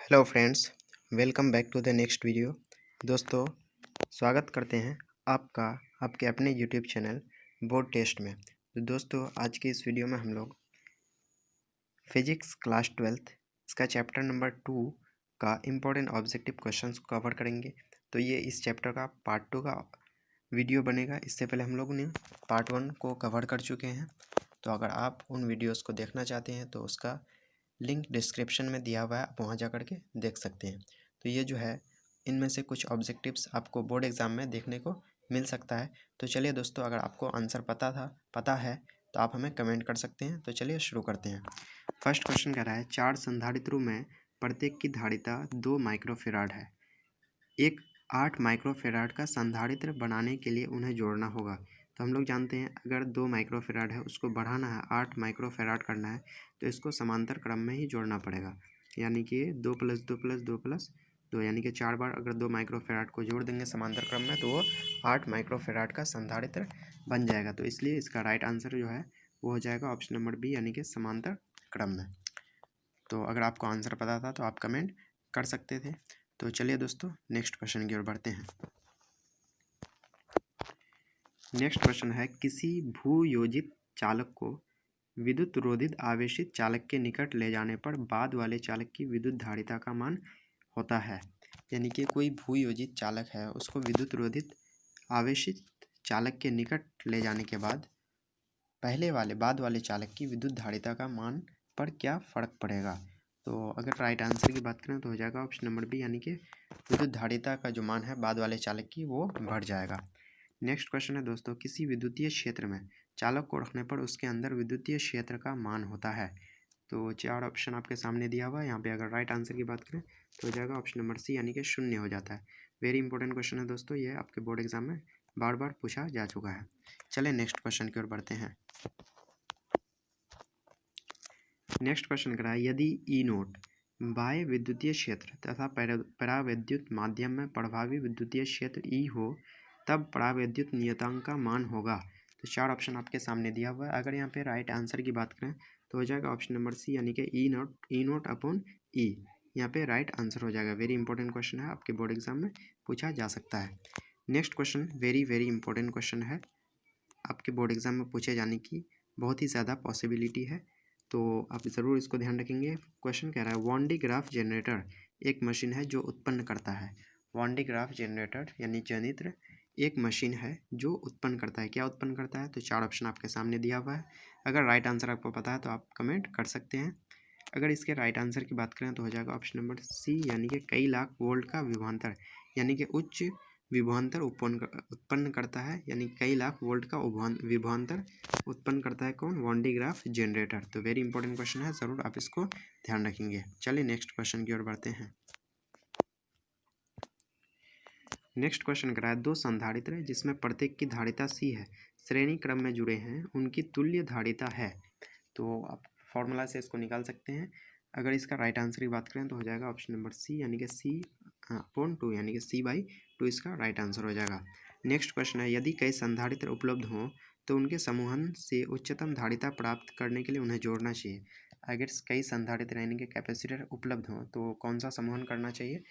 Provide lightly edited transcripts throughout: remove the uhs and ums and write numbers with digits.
Hello friends, welcome back to the next video. दोस्तों, स्वागत करते हैं आपका आपके अपने यूट्यूब चैनल बोर्ड टेस्ट में। तो दोस्तों, आज की इस वीडियो में हम लोग फिजिक्स क्लास 12th इसका चैप्टर नंबर 2 का इम्पोर्टेंट ऑब्जेक्टिव क्वेश्चंस को कवर करेंगे। तो ये इस चैप्टर का पार्ट 2 का वीडियो बनेगा। इससे पहले हम लोग ने पार्ट 1 को कवर कर चुके हैं। तो अगर आप उन वीडियोज़ को देखना चाहते हैं तो उसका लिंक डिस्क्रिप्शन में दिया हुआ है, आप वहाँ जा कर के देख सकते हैं। तो ये जो है, इनमें से कुछ ऑब्जेक्टिव्स आपको बोर्ड एग्ज़ाम में देखने को मिल सकता है। तो चलिए दोस्तों, अगर आपको आंसर पता है तो आप हमें कमेंट कर सकते हैं। तो चलिए शुरू करते हैं। फर्स्ट क्वेश्चन कह रहा है, 4 संधारित्रों में प्रत्येक की धारिता 2 माइक्रोफेराड है। एक 8 माइक्रोफेराड का संधारित्र बनाने के लिए उन्हें जोड़ना होगा। तो हम लोग जानते हैं, अगर 2 माइक्रोफेराड है उसको बढ़ाना है, 8 माइक्रोफेराड करना है, तो इसको समांतर क्रम में ही जोड़ना पड़ेगा। यानी कि 2 + 2 + 2 + 2 यानी कि 4 बार अगर 2 माइक्रोफेराड को जोड़ देंगे समांतर क्रम में तो वो 8 माइक्रोफेराड का संधारित्र बन जाएगा। तो इसलिए इसका राइट आंसर जो है वो हो जाएगा ऑप्शन नंबर बी, यानी कि समांतर क्रम में। तो अगर आपको आंसर पता था तो आप कमेंट कर सकते थे। तो चलिए दोस्तों, नेक्स्ट क्वेश्चन की ओर बढ़ते हैं। नेक्स्ट क्वेश्चन है, किसी भूयोजित चालक को विद्युत रोधित आवेशित चालक के निकट ले जाने पर बाद वाले चालक की विद्युत धारिता का मान होता है। यानी कि कोई भूयोजित चालक है, उसको विद्युत रोधित आवेशित चालक के निकट ले जाने के बाद बाद वाले चालक की विद्युत धारिता का मान पर क्या फ़र्क पड़ेगा। तो अगर राइट आंसर की बात करें तो हो जाएगा ऑप्शन नंबर बी, यानी कि विद्युत धारिता का जो मान है बाद वाले चालक की वो बढ़ जाएगा। नेक्स्ट क्वेश्चन है दोस्तों, किसी विद्युतीय क्षेत्र में चालक को रखने पर उसके अंदर विद्युतीय क्षेत्र का मान होता है। तो 4 ऑप्शन आपके सामने दिया हुआ है। यहाँ पे अगर राइट आंसर की बात करें तो हो जाएगा ऑप्शन नंबर सी, यानी कि 0 हो जाता है। वेरी इंपॉर्टेंट क्वेश्चन है दोस्तों, ये आपके बोर्ड एग्जाम में बार बार पूछा जा चुका है। चलिए नेक्स्ट क्वेश्चन की ओर बढ़ते हैं। नेक्स्ट क्वेश्चन करा है, यदि ई नोट बाह्य विद्युतीय क्षेत्र तथा परावैद्युत माध्यम में प्रभावी विद्युतीय क्षेत्र ई हो, तब परावैद्युत नियतांक का मान होगा। तो 4 ऑप्शन आपके सामने दिया हुआ है। अगर यहाँ पे राइट आंसर की बात करें तो हो जाएगा ऑप्शन नंबर सी, यानी कि ई नोट अपॉन ई। यहाँ पे राइट आंसर हो जाएगा। वेरी इंपॉर्टेंट क्वेश्चन है, आपके बोर्ड एग्जाम में पूछा जा सकता है। Next question very very important question है, आपके बोर्ड एग्जाम में पूछे जाने की बहुत ही ज़्यादा पॉसिबिलिटी है, तो आप ज़रूर इसको ध्यान रखेंगे। क्वेश्चन कह रहा है, वॉन डी ग्राफ जनरेटर एक मशीन है जो उत्पन्न करता है। वॉन डी ग्राफ जनरेटर यानी जनित्र एक मशीन है जो उत्पन्न करता है। क्या उत्पन्न करता है? तो 4 ऑप्शन आपके सामने दिया हुआ है। अगर राइट आंसर आपको पता है तो आप कमेंट कर सकते हैं। अगर इसके राइट आंसर की बात करें तो हो जाएगा ऑप्शन नंबर सी, यानी कि कई लाख वोल्ट का विभवांतर, यानी कि उच्च विभवांतर उत्पन्न करता है। यानी कई लाख वोल्ट का विभवांतर उत्पन्न करता है कौन? Van de Graaff generator. तो वेरी इंपॉर्टेंट क्वेश्चन है, ज़रूर आप इसको ध्यान रखेंगे। चलिए नेक्स्ट क्वेश्चन की ओर बढ़ते हैं। नेक्स्ट क्वेश्चन करा है, 2 संधारित्र है जिसमें प्रत्येक की धारिता सी है, श्रेणी क्रम में जुड़े हैं, उनकी तुल्य धारिता है। तो आप फॉर्मूला से इसको निकाल सकते हैं। अगर इसका राइट आंसर की बात करें तो हो जाएगा ऑप्शन नंबर सी, यानी कि सी अपॉन 2, यानी कि C/2 इसका राइट आंसर हो जाएगा। नेक्स्ट क्वेश्चन है, यदि कई संधारित्र उपलब्ध हों तो उनके समूहन से उच्चतम धारिता प्राप्त करने के लिए उन्हें जोड़ना चाहिए। अगर कई संधारित्र यानी कि कैपेसिटर उपलब्ध हों तो कौन सा समूहन करना चाहिए?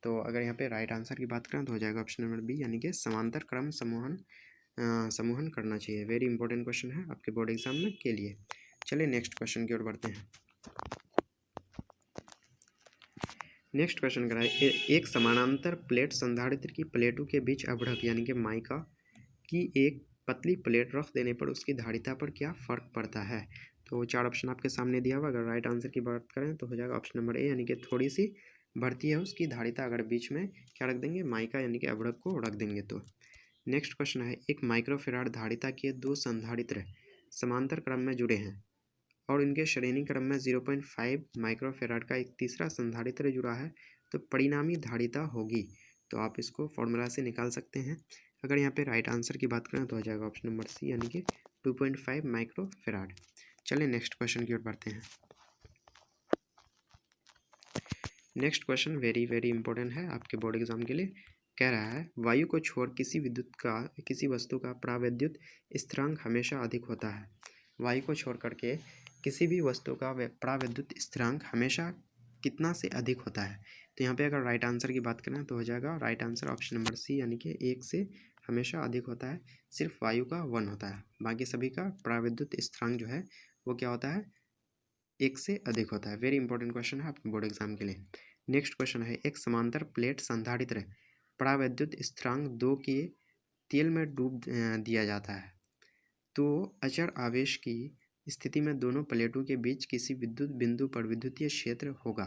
तो अगर यहाँ पे राइट आंसर की बात करें तो हो जाएगा ऑप्शन नंबर बी, यानी कि समांतर क्रम समूहन करना चाहिए। वेरी इंपॉर्टेंट क्वेश्चन है आपके बोर्ड एग्जाम में के लिए। चलिए नेक्स्ट क्वेश्चन की ओर बढ़ते हैं। नेक्स्ट क्वेश्चन करा है, एक समानांतर प्लेट संधारित्र की प्लेटों के बीच अभ्रक यानी कि माइका की एक पतली प्लेट रख देने पर उसकी धारिता पर क्या फ़र्क पड़ता है। तो 4 ऑप्शन आपके सामने दिया हुआ। अगर राइट आंसर की बात करें तो हो जाएगा ऑप्शन नंबर ए, यानी कि थोड़ी सी बढ़ती है उसकी धारिता अगर बीच में क्या रख देंगे? माइका यानी कि अभ्रक को रख देंगे तो। नेक्स्ट क्वेश्चन है, एक माइक्रोफेराड धारिता के 2 संधारित्र समांतर क्रम में जुड़े हैं और इनके श्रेणी क्रम में 0.5 माइक्रोफेराड का एक तीसरा संधारित्र जुड़ा है, तो परिणामी धारिता होगी। तो आप इसको फॉर्मूला से निकाल सकते हैं। अगर यहाँ पे राइट आंसर की बात करें तो हो जाएगा ऑप्शन नंबर सी, यानी कि 2.5 माइक्रोफेराड। चलिए नेक्स्ट क्वेश्चन की ओर बढ़ते हैं। Next question very very important है आपके बोर्ड एग्जाम के लिए। कह रहा है, वायु को छोड़ किसी वस्तु का प्रावैद्युत स्थिरांक हमेशा अधिक होता है। वायु को छोड़ करके किसी भी वस्तु का प्रावैद्युत स्थिरांक हमेशा कितना से अधिक होता है। तो यहाँ पे अगर राइट आंसर की बात करें तो हो जाएगा right answer option number C, यानी कि 1 से हमेशा अधिक होता है। सिर्फ वायु का 1 होता है, बाकी सभी का प्राविद्युत स्थिरांक जो है वो क्या होता है, 1 से अधिक होता है। वेरी इंपॉर्टेंट क्वेश्चन है आपके बोर्ड एग्जाम के लिए। नेक्स्ट क्वेश्चन है, एक समांतर प्लेट संधारित्र प्राविद्युत स्थिरांक 2 के तेल में डूब दिया जाता है, तो अचर आवेश की स्थिति में दोनों प्लेटों के बीच किसी विद्युत बिंदु पर विद्युतीय क्षेत्र होगा।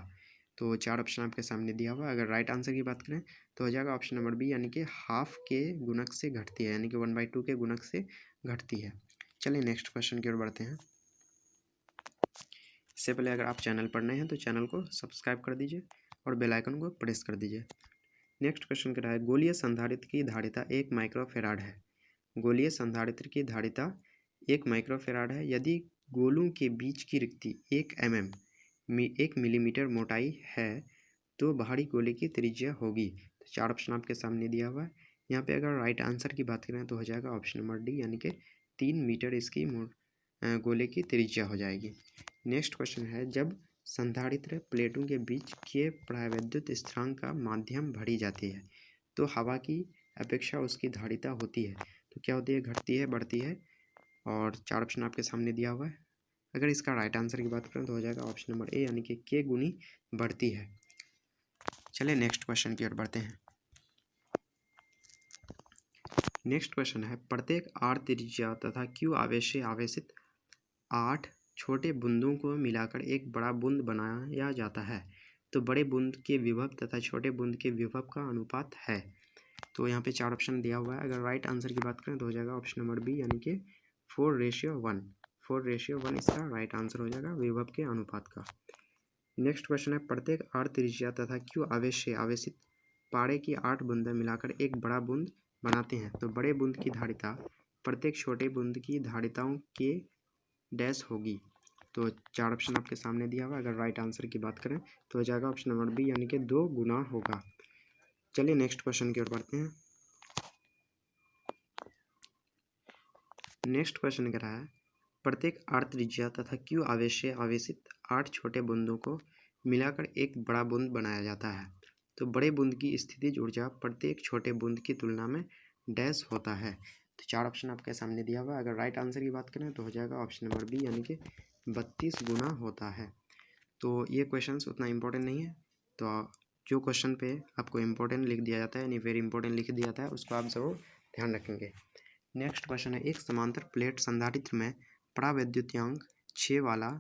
तो 4 ऑप्शन आपके सामने दिया हुआ है। अगर राइट आंसर की बात करें तो हो जाएगा ऑप्शन नंबर बी, यानी कि हाफ के गुणक से घटती है, यानी कि 1/2 के गुणक से घटती है। चलिए नेक्स्ट क्वेश्चन की ओर बढ़ते हैं। इससे पहले अगर आप चैनल पर नए हैं तो चैनल को सब्सक्राइब कर दीजिए और बेल आइकन को प्रेस कर दीजिए। नेक्स्ट क्वेश्चन कह रहा है, गोलीय संधारित्र की धारिता 1 माइक्रोफेराड है। गोलीय संधारित्र की धारिता 1 माइक्रोफेराड है यदि गोलों के बीच की रिक्ति 1 मिलीमीटर मोटाई है तो बाहरी गोले की त्रिज्या होगी। तो 4 ऑप्शन आपके सामने दिया हुआ है। यहाँ पे अगर राइट आंसर की बात करें तो हो जाएगा ऑप्शन नंबर डी, यानी कि 3 मीटर इसकी गोले की त्रिज्या हो जाएगी। नेक्स्ट क्वेश्चन है, जब संधारित्र प्लेटों के बीच के प्राविद्युत स्थिरांक का माध्यम भरी जाती है तो हवा की अपेक्षा उसकी धारिता होती है, तो क्या होती है, घटती है, बढ़ती है। और 4 ऑप्शन आपके सामने दिया हुआ है। अगर इसका राइट आंसर की बात करें तो हो जाएगा ऑप्शन नंबर ए, यानी कि के गुनी बढ़ती है। चलिए नेक्स्ट क्वेश्चन की ओर बढ़ते हैं। नेक्स्ट क्वेश्चन है, प्रत्येक आर त्रिज्या तथा क्यू आवेश से आवेशित 8 छोटे बूंदों को मिलाकर एक बड़ा बूंद बनाया जाता है, तो बड़े बूंद के विभव तथा छोटे बूंद के विभव का अनुपात है। तो यहाँ पे 4 ऑप्शन दिया हुआ है। अगर राइट आंसर की बात करें तो हो जाएगा ऑप्शन नंबर बी, यानी कि 4:1। 4:1 इसका राइट आंसर हो जाएगा विभव के अनुपात का। नेक्स्ट क्वेश्चन है, प्रत्येक आर त्रिज्या तथा क्यू आवेश से आवेशित पारे की 8 बूंदें मिलाकर एक बड़ा बूंद बनाते हैं, तो बड़े बूंद की धारिता प्रत्येक छोटे बूंद की धारिताओं के डैश होगी। तो 4 ऑप्शन आपके सामने दिया हुआ है। अगर राइट आंसर की बात करें तो हो जाएगा ऑप्शन नंबर बी, यानी कि 2 गुना होगा। चलिए नेक्स्ट क्वेश्चन की ओर बढ़ते हैं। नेक्स्ट क्वेश्चन कह रहा है, प्रत्येक आर त्रिज्या तथा क्यू आवेश से आवेशित 8 छोटे बूंदों को मिलाकर एक बड़ा बूंद बनाया जाता है, तो बड़े बूंद की स्थितिज ऊर्जा प्रत्येक छोटे बूंद की तुलना में डैश होता है। तो 4 ऑप्शन आपके सामने दिया हुआ है। अगर राइट आंसर की बात करें तो हो जाएगा ऑप्शन नंबर बी, यानी कि 32 गुना होता है। तो ये क्वेश्चंस उतना इम्पोर्टेंट नहीं है, तो जो क्वेश्चन पे आपको इम्पोर्टेंट लिख दिया जाता है, यानी वेरी इंपॉर्टेंट लिख दिया जाता है, उसको आप ज़रूर ध्यान रखेंगे। नेक्स्ट क्वेश्चन है, एक समांतर प्लेट संधारित्र में प्रावैद्युतांक 6 वाला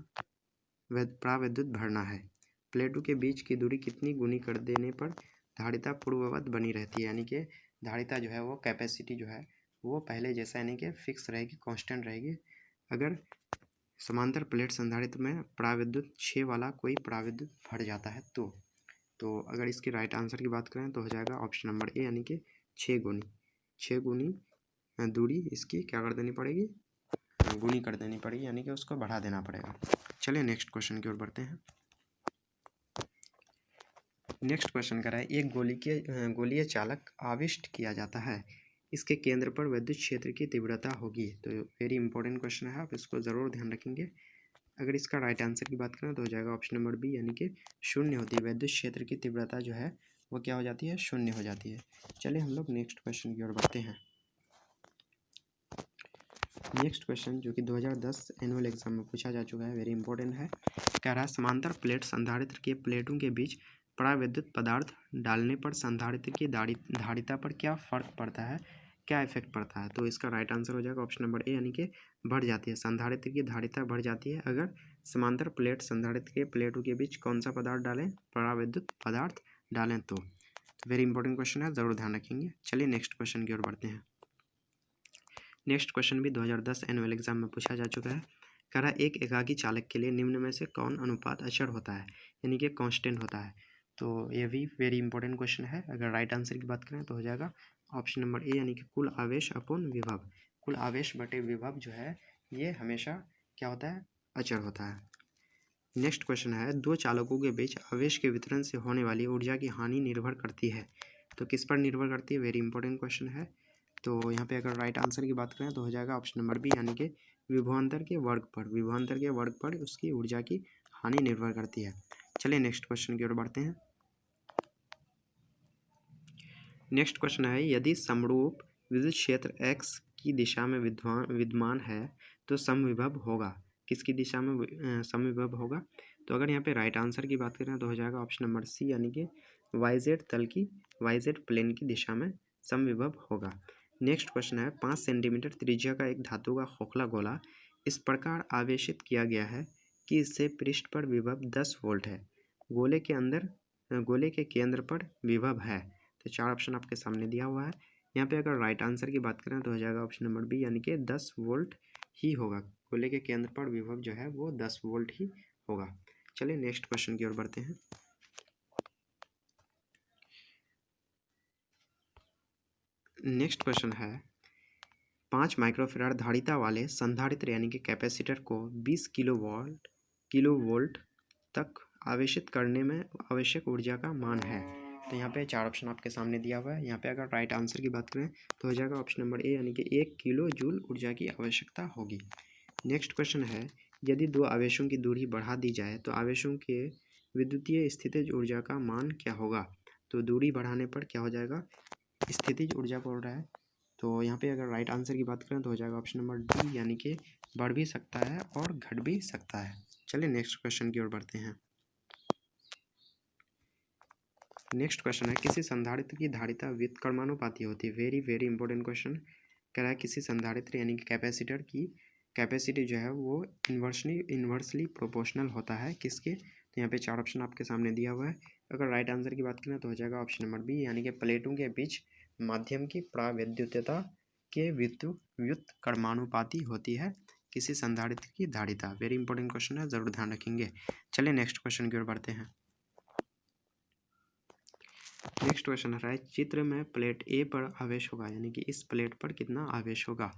प्रावैद्युत भरना है। प्लेटों के बीच की दूरी कितनी गुनी कर देने पर धारिता पूर्ववत बनी रहती है, यानी कि धारिता जो है वो कैपेसिटी जो है वो पहले जैसा यानी कि फिक्स रहेगी, कांस्टेंट रहेगी। अगर समांतर प्लेट संधारित्र में प्रावैद्युत 6 वाला कोई प्रावैद्युत भर जाता है तो अगर इसकी राइट आंसर की बात करें तो हो जाएगा ऑप्शन नंबर ए, यानी कि 6 गुनी दूरी इसकी क्या कर देनी पड़ेगी, गुनी कर देनी पड़ेगी, यानी कि उसको बढ़ा देना पड़ेगा। चलिए नेक्स्ट क्वेश्चन की ओर बढ़ते हैं। नेक्स्ट क्वेश्चन कर रहा है, एक गोलीय चालक आविष्ट किया जाता है, इसके केंद्र पर विद्युत क्षेत्र की तीव्रता होगी। तो वेरी इंपॉर्टेंट क्वेश्चन है, आप इसको ज़रूर ध्यान रखेंगे। अगर इसका राइट आंसर की बात करें तो हो जाएगा ऑप्शन नंबर बी, यानी कि 0 होती है। विद्युत क्षेत्र की तीव्रता जो है वो क्या हो जाती है, 0 हो जाती है। चलिए हम लोग नेक्स्ट क्वेश्चन की ओर बढ़ते हैं। नेक्स्ट क्वेश्चन जो कि 2010 एनुअल एग्जाम में पूछा जा चुका है, वेरी इंपॉर्टेंट है। कह रहा है, समांतर प्लेट संधारित्र के प्लेटों के बीच परावैद्युत पदार्थ डालने पर संधारित्र की धारिता पर क्या फर्क पड़ता है, क्या इफेक्ट पड़ता है। तो इसका राइट आंसर हो जाएगा ऑप्शन नंबर ए, यानी कि बढ़ जाती है। संधारित्र की धारिता बढ़ जाती है अगर समांतर प्लेट संधारित्र के प्लेटों के बीच कौन सा पदार्थ डालें, परावैद्युत पदार्थ डालें। तो वेरी इंपॉर्टेंट क्वेश्चन है, ज़रूर ध्यान रखेंगे। चलिए नेक्स्ट क्वेश्चन की ओर बढ़ते हैं। नेक्स्ट क्वेश्चन भी 2010 एनुअल एग्जाम में पूछा जा चुका है। कह रहा है, एक एकाकी चालक के लिए निम्न में से कौन अनुपात अचर होता है, यानी कि कांस्टेंट होता है। तो ये भी वेरी इंपॉर्टेंट क्वेश्चन है। अगर राइट आंसर की बात करें तो हो जाएगा ऑप्शन नंबर ए, यानी कि कुल आवेश अपॉन विभव। कुल आवेश बटे विभव जो है ये हमेशा क्या होता है, अचर होता है। नेक्स्ट क्वेश्चन है, दो चालकों के बीच आवेश के वितरण से होने वाली ऊर्जा की हानि निर्भर करती है, तो किस पर निर्भर करती है, वेरी इंपॉर्टेंट क्वेश्चन है। तो यहाँ पे अगर राइट आंसर की बात करें तो हो जाएगा ऑप्शन नंबर बी, यानी कि विभवांतर के वर्ग पर। विभवांतर के वर्ग पर उसकी ऊर्जा की हानि निर्भर करती है। चलिए नेक्स्ट क्वेश्चन की ओर बढ़ते हैं। नेक्स्ट क्वेश्चन है, यदि समरूप विद्युत क्षेत्र x की दिशा में विद्यमान है तो समविभव होगा। किसकी दिशा में समविभव होगा? तो अगर यहाँ पे राइट आंसर की बात करें तो हो जाएगा ऑप्शन नंबर सी, यानी कि YZ तल की, YZ प्लेन की दिशा में समविभव होगा। नेक्स्ट क्वेश्चन है, 5 सेंटीमीटर त्रिज्या का एक धातु का खोखला गोला इस प्रकार आवेशित किया गया है कि इससे पृष्ठ पर विभव 10 वोल्ट है। गोले के केंद्र पर विभव है। तो 4 ऑप्शन आपके सामने दिया हुआ है। यहाँ पे अगर राइट आंसर की बात करें तो हो जाएगा ऑप्शन नंबर बी, यानी कि 10 वोल्ट ही होगा। गोले के केंद्र पर विभव जो है वो 10 वोल्ट ही होगा। चलिए नेक्स्ट क्वेश्चन की ओर बढ़ते हैं। नेक्स्ट क्वेश्चन है, 5 माइक्रोफैराड धारिता वाले संधारित्र यानी कि कैपेसिटर को 20 किलोवोल्ट तक आवेशित करने में आवश्यक ऊर्जा का मान है। तो यहाँ पे 4 ऑप्शन आपके सामने दिया हुआ है। यहाँ पे अगर राइट आंसर की बात करें तो हो जाएगा ऑप्शन नंबर ए, यानी कि 1 किलो जूल ऊर्जा की आवश्यकता होगी। नेक्स्ट क्वेश्चन है, यदि 2 आवेशों की दूरी बढ़ा दी जाए तो आवेशों के विद्युतीय स्थितिज ऊर्जा का मान क्या होगा? तो दूरी बढ़ाने पर क्या हो जाएगा? स्थितिज ऊर्जा बोल रहा है। तो यहाँ पे अगर राइट आंसर की बात करें तो हो जाएगा ऑप्शन नंबर डी, यानी कि बढ़ भी सकता है और घट भी सकता है। चलिए नेक्स्ट क्वेश्चन की ओर बढ़ते हैं। नेक्स्ट क्वेश्चन है, किसी संधारित्र की धारिता व्युत्क्रमानुपाती होती है। वेरी इंपॉर्टेंट क्वेश्चन कह रहा है, किसी संधारित्र यानी कि कैपेसिटर की कैपेसिटी जो है वो इन्वर्सली प्रोपोर्शनल होता है किसके? तो यहाँ पे 4 ऑप्शन आपके सामने दिया हुआ है। अगर राइट आंसर की बात करें तो हो जाएगा ऑप्शन नंबर बी, यानी कि प्लेटों के बीच माध्यम की प्रावैद्युतता के व्युत्क्रमानुपाती होती है किसी संधारित्र की धारिता। वेरी इंपॉर्टेंट क्वेश्चन है, जरूर ध्यान रखेंगे। चलिए नेक्स्ट क्वेश्चन की ओर बढ़ते हैं। नेक्स्ट क्वेश्चन है, चित्र में प्लेट ए पर आवेश होगा, यानी कि इस प्लेट पर कितना आवेश होगा?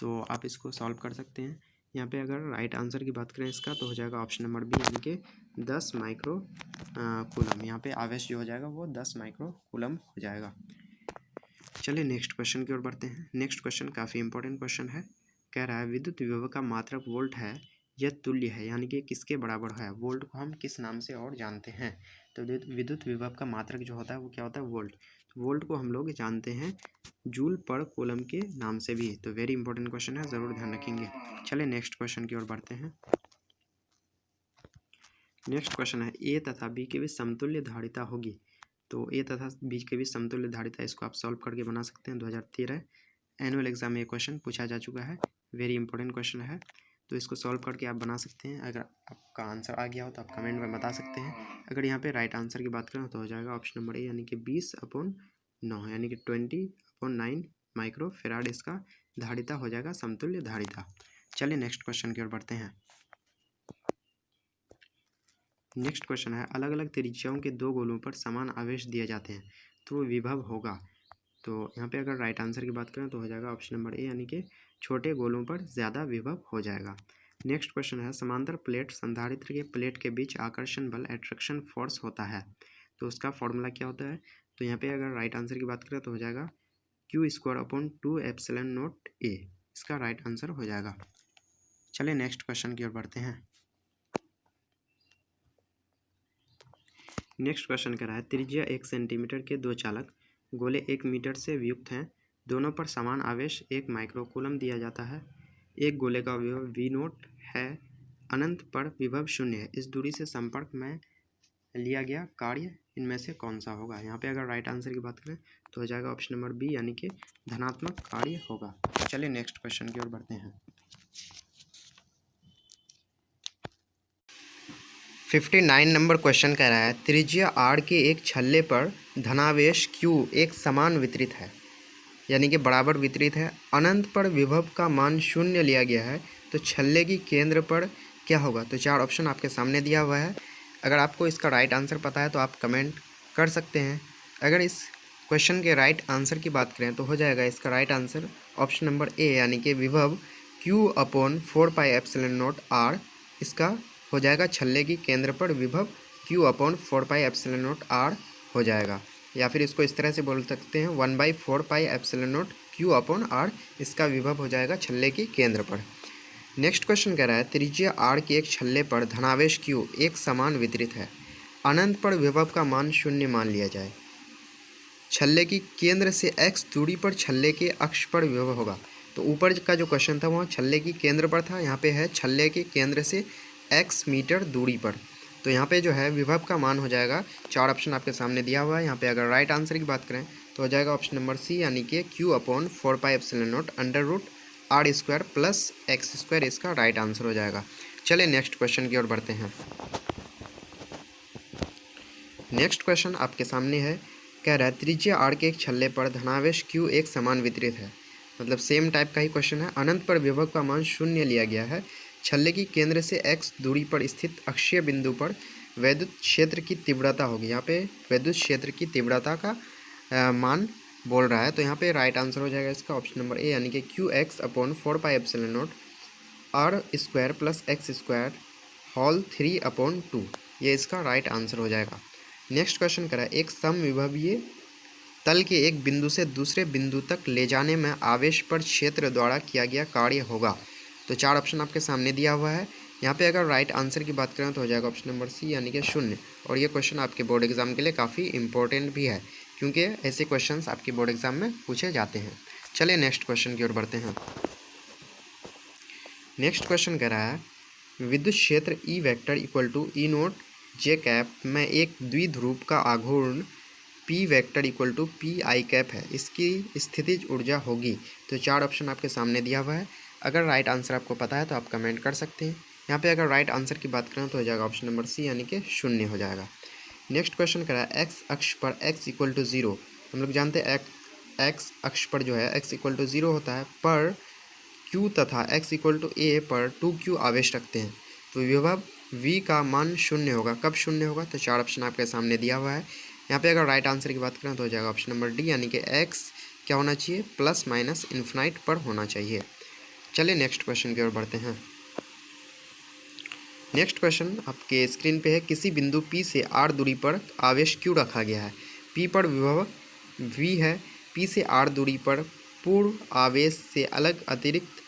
तो आप इसको सॉल्व कर सकते हैं। यहाँ पे अगर राइट आंसर की बात करें इसका तो हो जाएगा ऑप्शन नंबर बी, यानी कि 10 माइक्रो कूलम। यहाँ पे आवेश जो हो जाएगा वो 10 माइक्रो कूलम हो जाएगा। चलिए नेक्स्ट क्वेश्चन की ओर बढ़ते हैं। नेक्स्ट क्वेश्चन काफ़ी इंपॉर्टेंट क्वेश्चन है। कह रहा है, विद्युत विभव का मात्रक वोल्ट है, यह तुल्य है, यानी कि किसके बराबर है? वोल्ट को हम किस नाम से और जानते हैं? तो विद्युत विभव का मात्रक जो होता है वो क्या होता है? वोल्ट। तो वोल्ट को हम लोग जानते हैं जूल पर कूलम के नाम से भी। तो वेरी इंपॉर्टेंट क्वेश्चन है, ज़रूर ध्यान रखेंगे। चलिए नेक्स्ट क्वेश्चन की ओर बढ़ते हैं। नेक्स्ट क्वेश्चन है, ए तथा बी के बीच समतुल्य धारिता होगी। तो ए तथा बी के बीच समतुल्य धारिता, इसको आप सॉल्व करके बना सकते हैं। 2013 एनुअल एग्जाम में ये क्वेश्चन पूछा जा चुका है। वेरी इंपॉर्टेंट क्वेश्चन है, तो इसको सॉल्व करके आप बना सकते हैं। अगर आपका आंसर आ गया हो तो आप कमेंट में बता सकते हैं। अगर यहाँ पे राइट आंसर की बात करें तो हो जाएगा ऑप्शन नंबर ए, यानी कि 20/9, यानी कि 20/9 माइक्रोफैराड इसका धारिता हो जाएगा, समतुल्य धारिता। चलिए नेक्स्ट क्वेश्चन की ओर बढ़ते हैं। नेक्स्ट क्वेश्चन है, अलग अलग त्रिज्याओं के 2 गोलों पर समान आवेश दिए जाते हैं तो वो विभव होगा। तो यहाँ पे अगर राइट आंसर की बात करें तो हो जाएगा ऑप्शन नंबर ए, यानी कि छोटे गोलों पर ज़्यादा विभव हो जाएगा। नेक्स्ट क्वेश्चन है, समांतर प्लेट संधारित्र के प्लेट के बीच आकर्षण बल एट्रैक्शन फोर्स होता है, तो उसका फॉर्मूला क्या होता है? तो यहाँ पे अगर राइट आंसर की बात करें तो हो जाएगा Q²/2ε0 A, इसका राइट आंसर हो जाएगा। चलिए नेक्स्ट क्वेश्चन की ओर बढ़ते हैं। नेक्स्ट क्वेश्चन कह रहा है, त्रिज्या 1 सेंटीमीटर के 2 चालक गोले 1 मीटर से युक्त हैं, दोनों पर समान आवेश 1 माइक्रोकूलम दिया जाता है। एक गोले का विभव V0 है, अनंत पर विभव 0 है, इस दूरी से संपर्क में लिया गया कार्य इनमें से कौन सा होगा? यहाँ पे अगर राइट आंसर की बात करें तो हो जाएगा ऑप्शन नंबर बी, यानी कि धनात्मक कार्य होगा। चलिए नेक्स्ट क्वेश्चन की ओर बढ़ते हैं। 59 नंबर क्वेश्चन कह रहा है, त्रिज्या आर के एक छल्ले पर धनावेश Q एक समान वितरित है, यानी कि बराबर वितरित है, अनंत पर विभव का मान 0 लिया गया है, तो छल्ले की केंद्र पर क्या होगा? तो 4 ऑप्शन आपके सामने दिया हुआ है। अगर आपको इसका राइट आंसर पता है तो आप कमेंट कर सकते हैं। अगर इस क्वेश्चन के राइट आंसर की बात करें तो हो जाएगा इसका right answer option number A, यानी कि विभव Q/4πε0 R, इसका हो जाएगा छल्ले की केंद्र पर विभव Q/4πε0 R हो जाएगा। या फिर इसको इस तरह से बोल सकते हैं 1/4πε0 Q/R, इसका विभव हो जाएगा छल्ले की केंद्र पर। नेक्स्ट क्वेश्चन कह रहा है, त्रिज्या R के एक छल्ले पर धनावेश Q एक समान वितरित है, अनंत पर विभव का मान शून्य मान लिया जाए। छल्ले की केंद्र से x दूरी पर छल्ले के अक्ष पर विभव होगा। तो ऊपर का जो क्वेश्चन था वहाँ छल्ले की केंद्र पर था, यहाँ पे है छल्ले के केंद्र से x मीटर दूरी पर। तो यहाँ पे जो है विभव का मान हो जाएगा, 4 ऑप्शन आपके सामने दिया हुआ है। यहाँ पे अगर राइट आंसर की बात करें तो हो जाएगा ऑप्शन नंबर सी, यानी कि q/4πε0 √r² प्लस x², इसका राइट आंसर हो जाएगा। चलिए नेक्स्ट क्वेश्चन की ओर बढ़ते हैं। नेक्स्ट क्वेश्चन आपके सामने है, कह रहा है त्रिज्या r के एक छल्ले पर धनावेश q एक समान वितरित है। मतलब सेम टाइप का ही क्वेश्चन है। अनंत पर विभव का मान शून्य लिया गया है। छल्ले की केंद्र से x दूरी पर स्थित अक्षीय बिंदु पर वैद्युत क्षेत्र की तीव्रता होगी। यहाँ पे वैद्युत क्षेत्र की तीव्रता का मान बोल रहा है। तो यहाँ पे राइट आंसर हो जाएगा इसका ऑप्शन नंबर ए, यानी कि qx/4πε0 r² plus x² whole 3/2, ये इसका राइट आंसर हो जाएगा। नेक्स्ट क्वेश्चन करा, एक समविभवीय तल के एक बिंदु से दूसरे बिंदु तक ले जाने में आवेश पर क्षेत्र द्वारा किया गया कार्य होगा। तो 4 ऑप्शन आपके सामने दिया हुआ है। यहाँ पे अगर राइट आंसर की बात करें तो हो जाएगा ऑप्शन नंबर सी, यानी कि 0। और ये क्वेश्चन आपके बोर्ड एग्जाम के लिए काफ़ी इंपॉर्टेंट भी है, क्योंकि ऐसे क्वेश्चंस आपके बोर्ड एग्जाम में पूछे जाते हैं। चलिए नेक्स्ट क्वेश्चन की ओर बढ़ते हैं। नेक्स्ट क्वेश्चन कह रहा है, विद्युत क्षेत्र E vector equal to E naught J cap में एक द्विध्रुव का आघूर्ण P vector equal to P I cap है, इसकी स्थितिज ऊर्जा होगी। तो 4 ऑप्शन आपके सामने दिया हुआ है। अगर राइट आंसर आपको पता है तो आप कमेंट कर सकते हैं। यहाँ पे अगर राइट आंसर की बात करें तो हो जाएगा ऑप्शन नंबर सी, यानी कि 0 हो जाएगा। नेक्स्ट क्वेश्चन करा है, एक्स अक्ष पर x इक्वल टू 0। हम लोग जानते हैं एक्स अक्ष पर जो है x इक्वल टू 0 होता है, पर q तथा x इक्वल टू a पर 2q आवेश रखते हैं। तो विभव v का मान 0 होगा। कब 0 होगा? तो 4 ऑप्शन आपके सामने दिया हुआ है। यहाँ पे अगर राइट आंसर की बात करें तो हो जाएगा ऑप्शन नंबर डी, यानी कि x क्या होना चाहिए, प्लस माइनस इन्फिनाइट पर होना चाहिए। चलिए नेक्स्ट क्वेश्चन की ओर बढ़ते हैं। नेक्स्ट क्वेश्चन आपके स्क्रीन पे है, किसी बिंदु P से r दूरी पर आवेश Q रखा गया है। P पर विभव V है। P से r दूरी पर पूर्व आवेश से अलग अतिरिक्त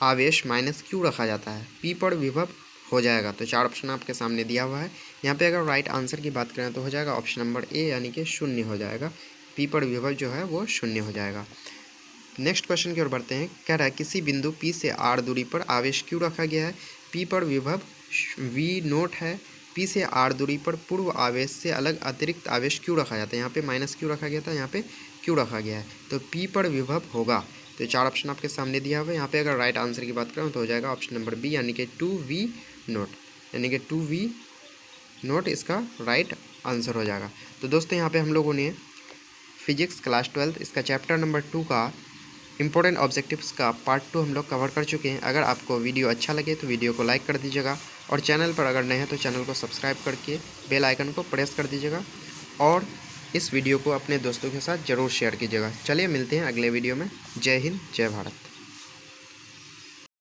आवेश माइनस Q रखा जाता है। P पर विभव हो जाएगा। तो 4 ऑप्शन आपके सामने दिया हुआ है। यहाँ पे अगर राइट आंसर की बात करें तो हो जाएगा ऑप्शन नंबर ए, यानी कि 0 हो जाएगा। P पर विभव जो है वो 0 हो जाएगा। नेक्स्ट क्वेश्चन की ओर बढ़ते हैं। कह रहा है किसी बिंदु P से r दूरी पर आवेश Q रखा गया है। P पर विभव V नोट है। P से r दूरी पर पूर्व आवेश से अलग अतिरिक्त आवेश Q रखा जाता है। यहाँ पे माइनस Q रखा गया था, यहाँ पे Q रखा गया है। तो P पर विभव होगा। तो 4 ऑप्शन आपके सामने दिया हुआ है। यहाँ पे अगर राइट आंसर की बात करें तो हो जाएगा ऑप्शन नंबर बी, यानी कि 2V नोट, यानी कि 2V नोट इसका राइट आंसर हो जाएगा। तो दोस्तों यहाँ पे हम लोगों ने फिजिक्स क्लास 12 इसका चैप्टर नंबर 2 का इंपॉर्टेंट ऑब्जेक्टिव्स का पार्ट 2 हम लोग कवर कर चुके हैं। अगर आपको वीडियो अच्छा लगे तो वीडियो को लाइक कर दीजिएगा, और चैनल पर अगर नए हैं तो चैनल को सब्सक्राइब करके बेल आइकन को प्रेस कर दीजिएगा, और इस वीडियो को अपने दोस्तों के साथ ज़रूर शेयर कीजिएगा। चलिए मिलते हैं अगले वीडियो में। जय हिंद, जय भारत।